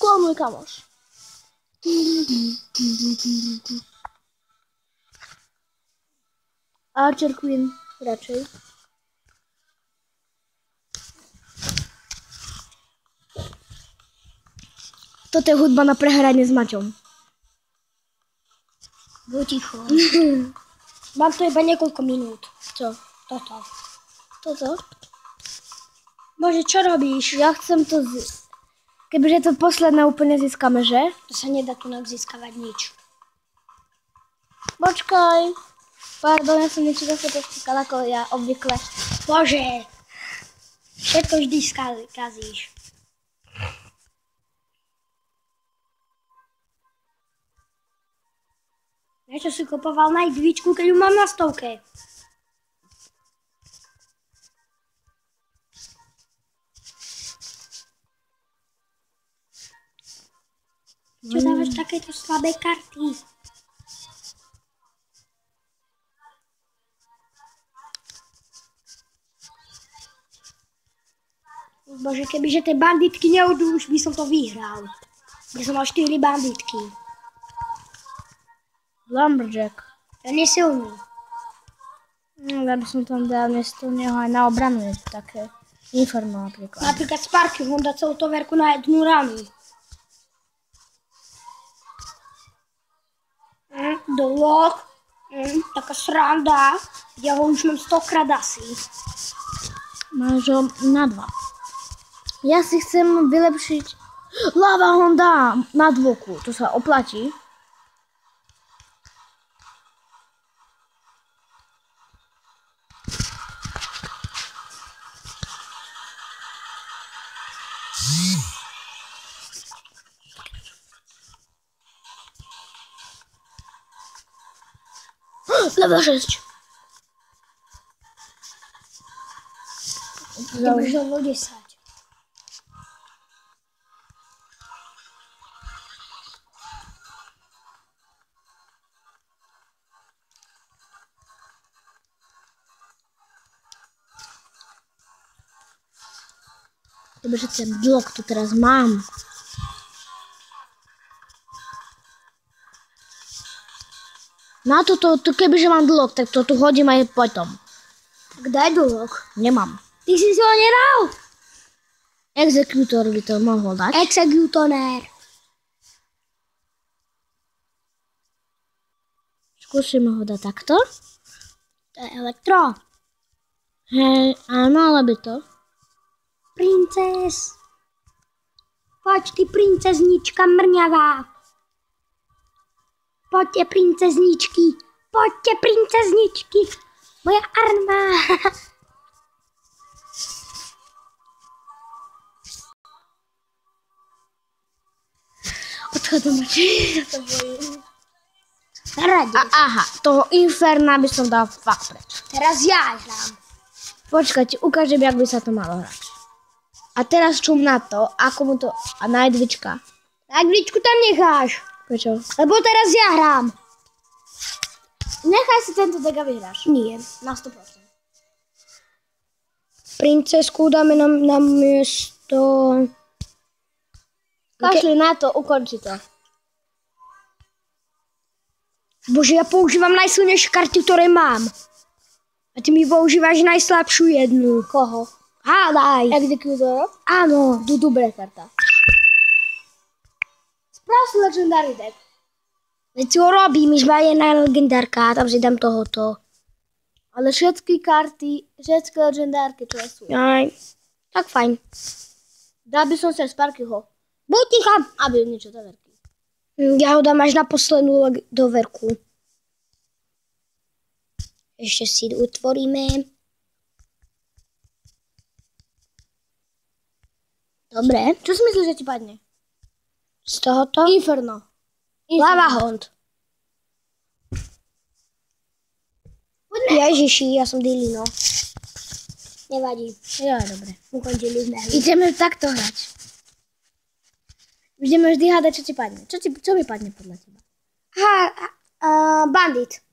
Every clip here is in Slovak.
Skôl, môj kamoš. Archer Queen radšej. Toto je hudba na prehranie s Maťom. Buď ticho. Mám to iba niekoľko minút. Čo? Toto. Toto? Bože, čo robíš? Ja chcem to kebyže to posledné úplne získame, že? To sa nedá tu získavať nič. Počkaj. Pardon, ja som niečo zase poskúkala, ako ja obvykle. Bože. Všetko vždy kazíš. Prečo si kupoval na jedvičku, keď ju mám na 100? Čo dávaš takéto slabé karty? Bože, kebyže tie banditky neudú, už by som to vyhral. Ja som mal 4 banditky. Lumberjack. Ten je silný. No, ja by som tam dal miesto neho aj na obranu, je to také Inferno napríklad. Napríklad Sparky, on dá celú toverku na jednu ranu. Dolok. Taká sranda. Ja ho už mám 100-krát asi. Máš ho na 2. Ja si chcem vylepšiť Lava Honda na 2. To sa oplatí. Level 6. Ty máš level 10. Dobrze, ten blok tu teraz mam. Na to kebyže mám blok, tak to tu hodím aj potom. Tak daj dolok. Nemám. Ty si ho nedal? Exekutor by to mohol dať. Exekutonér. Skúsime ho dať takto. To je elektro. Hej, áno, ale by to. Princes. Poď ty princeznička mrňavá. Poďte princezničky. Poďte princezničky. Moja armáda. Odchodom radšej, ja to bojím. Rade. Aha, toho Inferna by som dal fakt preč. Teraz ja hrám. Počkajte, ukážem, jak by sa to malo hrať. A teraz čum na to, ako mu to... A na jedvička. Na jedvičku tam necháš. Prečo? Lebo teraz ja hrám. Nechaj si tento deck a vyhráš. Nie. Na 100%. Princesku dáme na miesto... Kašli na to, ukonči to. Bože, ja používam najsilnejšie karty, ktoré mám. A ty mi používaš najslabšiu jednu. Koho? Hádaj. Exekutor? Áno. Dobrá karta. Sprav si legendary deck. Veď si ho robím, iba jedna legendárka, tam si dám tohoto. Ale všetky karty, všetky legendárky, čo sú. Aj. Tak fajn. Dal by som sa Sparkyho. Buď ticha. Aby niečo doverky. Ja ho dám až na poslednú doverku. Ešte si utvoríme. Dobre. Čo si myslíš, že ti padne? Z tohoto? Inferno. Lava Hond. Ježiši, ja som Dilino. Nevadí. Jo, dobre. Ukončili sme hru. Ideme takto hrať. Budeme vždy hádať, čo ti padne. Čo mi padne podľa teba? Bandit.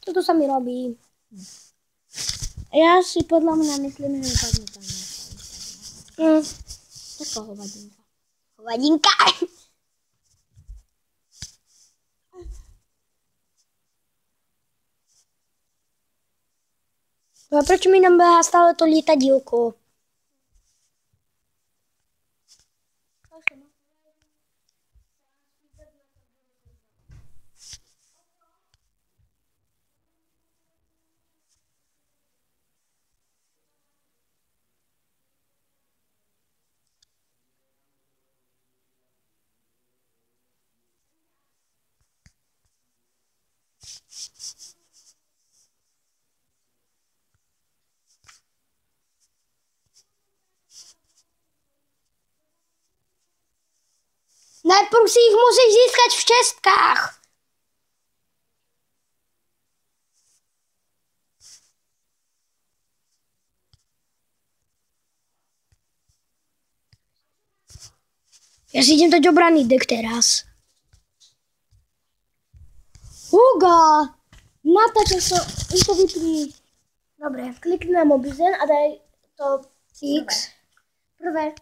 Toto sa mi robí. Ja si podľa mňa myslím, že mi padne tam. Taká hovadinka. Hovadinka. No a proč mi nabíhá stále to lietadílko? Najprv si ich musíš získať v čestkách. Ja si idem dať obranný dek teraz. Hugo! Natáčam sa, im to vypni. Dobre. Klikni na mobizen a daj to X. prvé.